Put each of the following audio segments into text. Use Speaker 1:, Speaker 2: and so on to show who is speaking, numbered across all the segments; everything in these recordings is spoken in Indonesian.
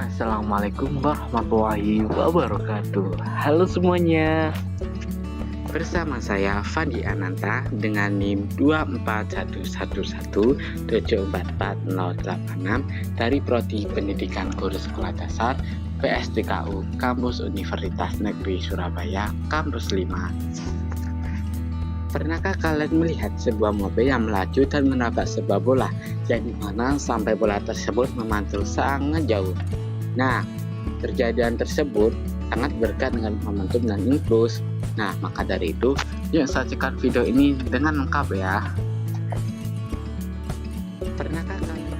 Speaker 1: Assalamualaikum warahmatullahi wabarakatuh. Halo semuanya. Bersama saya Fandi Ananta dengan NIM 24111744086 dari Prodi Pendidikan Guru Sekolah Dasar PSDKU Kampus Universitas Negeri Surabaya Kampus 5. Pernahkah kalian melihat sebuah mobil yang melaju dan menabrak sebuah bola, yang dimana sampai bola tersebut memantul sangat jauh? Nah, kejadian tersebut sangat berkaitan dengan momentum dan impuls. Nah, maka dari itu, yuk saksikan video ini dengan lengkap ya. Pernahkah kalian?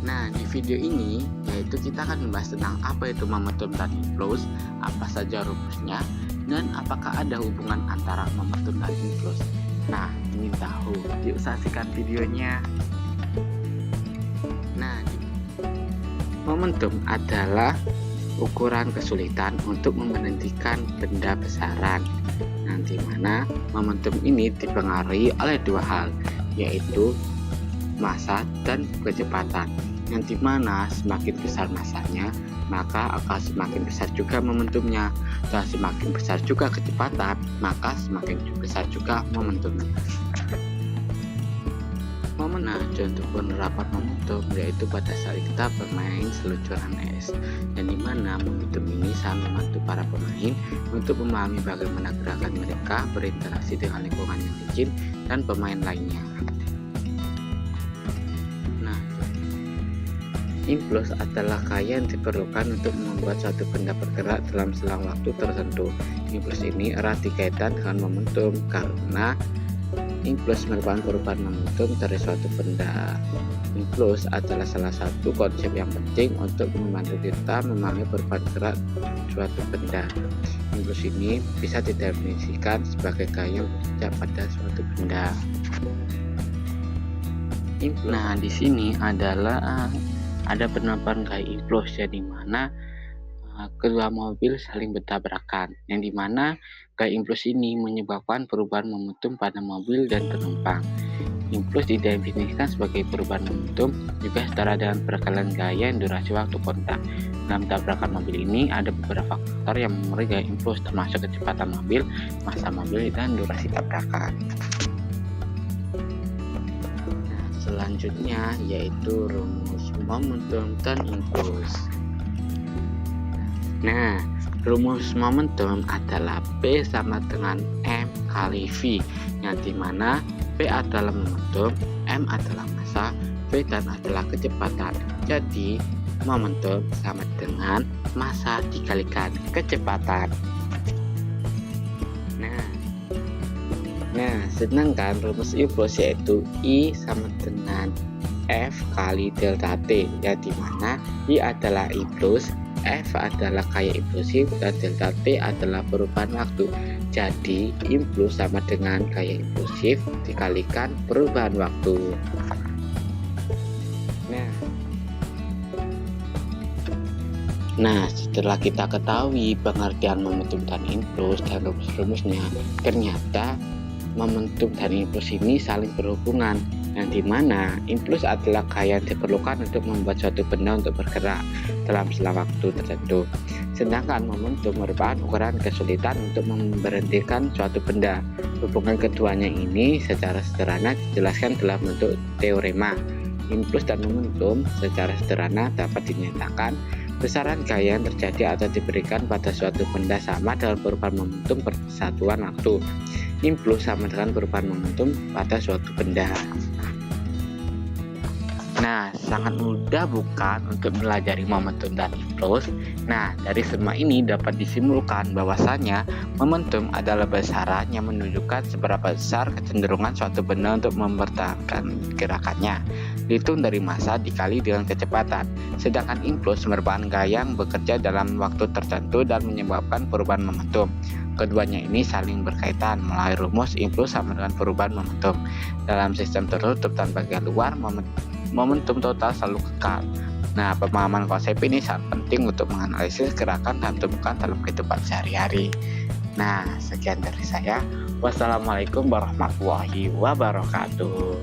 Speaker 1: Nah, di video ini yaitu kita akan membahas tentang apa itu momentum dan impuls, apa saja rumusnya, dan apakah ada hubungan antara momentum dan impuls. Nah, ingin tahu? Yuk saksikan videonya. Nah, momentum adalah ukuran kesulitan untuk memberhentikan benda besaran. Nanti mana momentum ini dipengaruhi oleh dua hal, yaitu massa dan kecepatan. Nanti mana semakin besar massanya, maka akan semakin besar juga momentumnya, dan semakin besar juga kecepatan, maka semakin besar juga momentumnya. Nah, contoh penerapan momentum yaitu pada saat kita bermain seluncuran es, dan dimana momentum ini sangat membantu para pemain untuk memahami bagaimana gerakan mereka berinteraksi dengan lingkungan yang licin dan pemain lainnya. Nah, impuls adalah gaya yang diperlukan untuk membuat suatu benda bergerak dalam selang waktu tertentu. Impuls ini erat dikaitkan dengan momentum karena impuls merupakan perubahan momentum dari suatu benda. Impuls adalah salah satu konsep yang penting untuk membantu kita memahami perubahan gerak suatu benda. Impuls ini bisa didefinisikan sebagai gaya yang bekerja pada suatu benda. Nah, di sini adalah ada penerapan gaya impuls, yang dimana kedua mobil saling bertabrakan, yang dimana gaya impuls ini menyebabkan perubahan momentum pada mobil dan penumpang. Impuls didefinisikan sebagai perubahan momentum juga setara dengan perkalian gaya yang durasi waktu kontak. Dalam tabrakan mobil ini ada beberapa faktor yang mempengaruhi gaya impuls, termasuk kecepatan mobil, massa mobil, dan durasi tabrakan. Nah, selanjutnya yaitu rumus momentum dan impuls. Nah, rumus momentum adalah P sama dengan M kali V, yang dimana P adalah momentum, M adalah massa, V dan adalah kecepatan. Jadi, momentum sama dengan massa dikalikan kecepatan. Nah, sedangkan rumus impuls yaitu I sama dengan F kali delta T, yang dimana I adalah impuls, F adalah gaya impulsif, dan delta T adalah perubahan waktu. Jadi impuls sama dengan gaya impulsif dikalikan perubahan waktu. Nah, setelah kita ketahui pengertian momentum dan impuls dan rumus-rumusnya, ternyata momentum dan impuls ini saling berhubungan, yang dimana impuls adalah gaya yang diperlukan untuk membuat suatu benda untuk bergerak dalam selang waktu tertentu, sedangkan momentum merupakan ukuran kesulitan untuk memberhentikan suatu benda. Hubungan keduanya ini secara sederhana dijelaskan dalam bentuk teorema. Impuls dan momentum secara sederhana dapat dinyatakan besaran gaya yang terjadi atau diberikan pada suatu benda sama dengan perubahan momentum persatuan waktu. Impuls sama dengan perubahan momentum pada suatu benda. Nah, sangat mudah bukan untuk mempelajari momentum dan impuls? Nah, dari semua ini dapat disimpulkan bahwasanya momentum adalah besaran yang menunjukkan seberapa besar kecenderungan suatu benda untuk mempertahankan gerakannya, dihitung dari massa dikali dengan kecepatan. Sedangkan impuls merupakan gaya yang bekerja dalam waktu tertentu dan menyebabkan perubahan momentum. Keduanya ini saling berkaitan melalui rumus impuls sama dengan perubahan momentum. Dalam sistem tertutup tanpa gaya luar, momentum total selalu kekal. Nah, pemahaman konsep ini sangat penting untuk menganalisis gerakan dan tumbukan dalam kehidupan sehari-hari. Nah, sekian dari saya. Wassalamualaikum warahmatullahi wabarakatuh.